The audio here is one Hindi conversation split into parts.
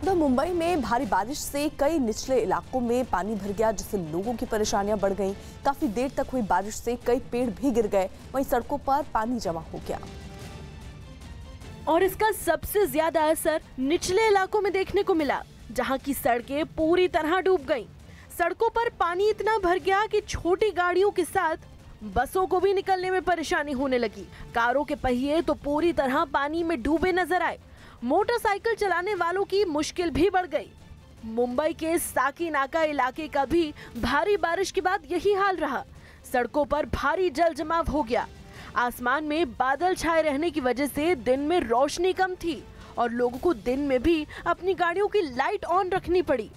तो मुंबई में भारी बारिश से कई निचले इलाकों में पानी भर गया, जिससे लोगों की परेशानियां बढ़ गईं। काफी देर तक हुई बारिश से कई पेड़ भी गिर गए, वहीं सड़कों पर पानी जमा हो गया। और इसका सबसे ज्यादा असर निचले इलाकों में देखने को मिला, जहां की सड़कें पूरी तरह डूब गईं। सड़कों पर पानी इतना भर गया कि छोटी गाड़ियों के साथ बसों को भी निकलने में परेशानी होने लगी। कारों के पहिए तो पूरी तरह पानी में डूबे नजर आए। मोटरसाइकिल चलाने वालों की मुश्किल भी बढ़ गई। मुंबई के साकीनाका इलाके का भी भारी बारिश के बाद यही हाल रहा। सड़कों पर भारी जल जमाव हो गया। आसमान में बादल छाए रहने की वजह से दिन में रोशनी कम थी और लोगों को दिन में भी अपनी गाड़ियों की लाइट ऑन रखनी पड़ी।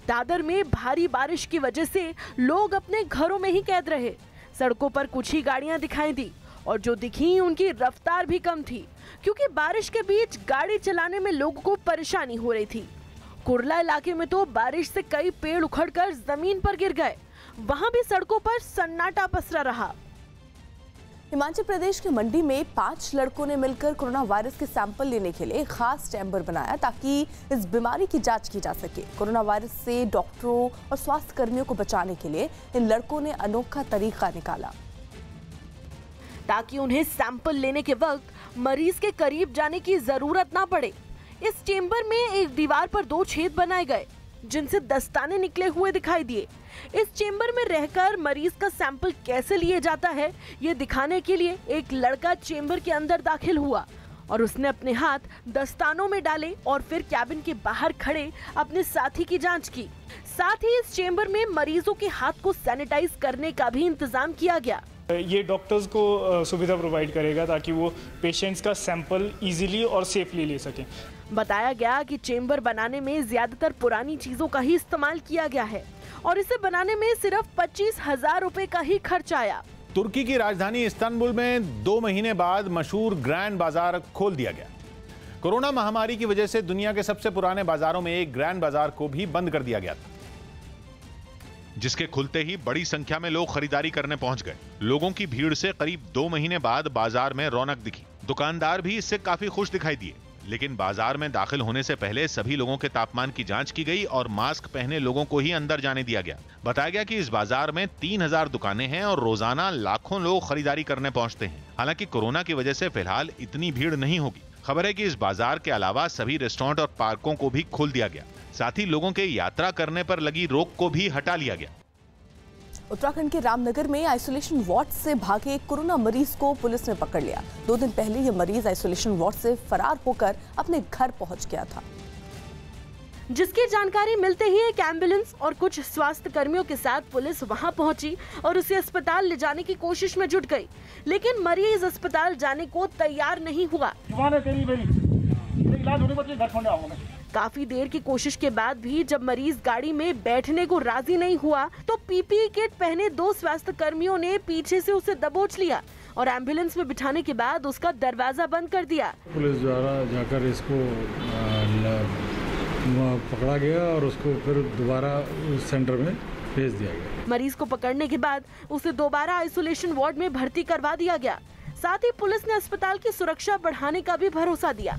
दादर में भारी बारिश की वजह से लोग अपने घरों में ही कैद रहे। सड़कों पर कुछ ही गाड़ियां दिखाई दी और जो दिखी उनकी रफ्तार भी कम थी, क्योंकि बारिश के बीच गाड़ी चलाने में लोगों को परेशानी हो रही थी। कुर्ला इलाके में तो बारिश से कई पेड़ उखड़कर जमीन पर गिर गए। वहां भी सड़कों पर सन्नाटा पसरा रहा। हिमाचल प्रदेश के मंडी में 5 लड़कों ने मिलकर कोरोना वायरस के सैंपल लेने के लिए खास चैम्बर बनाया, ताकि इस बीमारी की जांच की जा सके। कोरोना वायरस से डॉक्टरों और स्वास्थ्य कर्मियों को बचाने के लिए इन लड़कों ने अनोखा तरीका निकाला, ताकि उन्हें सैंपल लेने के वक्त मरीज के करीब जाने की जरूरत ना पड़े। इस चेंबर में एक दीवार पर 2 छेद बनाए गए, जिनसे दस्ताने निकले हुए दिखाई दिए। इस चेंबर में रहकर मरीज का सैंपल कैसे लिया जाता है, ये दिखाने के लिए एक लड़का चेंबर के अंदर दाखिल हुआ और उसने अपने हाथ दस्तानों में डाले और फिर कैबिन के बाहर खड़े अपने साथी की जांच की। साथ ही इस चेंबर में मरीजों के हाथ को सैनिटाइज करने का भी इंतजाम किया गया। ये डॉक्टर्स को सुविधा प्रोवाइड करेगा ताकि वो पेशेंट्स का सैंपल इजीली और सेफली ले सकें। बताया गया कि चेंबर बनाने में ज्यादातर पुरानी चीजों का ही इस्तेमाल किया गया है और इसे बनाने में सिर्फ 25,000 रुपए का ही खर्च आया। तुर्की की राजधानी इस्तांबुल में 2 महीने बाद मशहूर ग्रैंड बाजार खोल दिया गया। कोरोना महामारी की वजह से दुनिया के सबसे पुराने बाजारों में एक ग्रैंड बाजार को भी बंद कर दिया गया था, जिसके खुलते ही बड़ी संख्या में लोग खरीदारी करने पहुंच गए। लोगों की भीड़ से करीब 2 महीने बाद बाजार में रौनक दिखी। दुकानदार भी इससे काफी खुश दिखाई दिए, लेकिन बाजार में दाखिल होने से पहले सभी लोगों के तापमान की जांच की गई और मास्क पहने लोगों को ही अंदर जाने दिया गया। बताया गया कि इस बाजार में 3000 दुकानें हैं और रोजाना लाखों लोग खरीदारी करने पहुंचते हैं। हालांकि कोरोना की वजह से फिलहाल इतनी भीड़ नहीं होगी। खबर है कि इस बाजार के अलावा सभी रेस्टोरेंट और पार्कों को भी खोल दिया गया। साथ ही लोगों के यात्रा करने पर लगी रोक को भी हटा लिया गया। उत्तराखंड के रामनगर में आइसोलेशन वार्ड से भागे एक कोरोना मरीज को पुलिस ने पकड़ लिया। 2 दिन पहले यह मरीज आइसोलेशन वार्ड से फरार होकर अपने घर पहुंच गया था, जिसकी जानकारी मिलते ही एक एम्बुलेंस और कुछ स्वास्थ्य कर्मियों के साथ पुलिस वहां पहुंची और उसे अस्पताल ले जाने की कोशिश में जुट गई, लेकिन मरीज अस्पताल जाने को तैयार नहीं हुआ। काफी देर की कोशिश के बाद भी जब मरीज गाड़ी में बैठने को राजी नहीं हुआ, तो पीपीई किट पहने 2 स्वास्थ्य कर्मियों ने पीछे से उसे दबोच लिया और एम्बुलेंस में बिठाने के बाद उसका दरवाजा बंद कर दिया। पुलिस द्वारा जाकर इसको पकड़ा गया और उसको फिर दोबारा सेंटर में भेज दिया गया। मरीज को पकड़ने के बाद उसे दोबारा आइसोलेशन वार्ड में भर्ती करवा दिया गया। साथ ही पुलिस ने अस्पताल की सुरक्षा बढ़ाने का भी भरोसा दिया।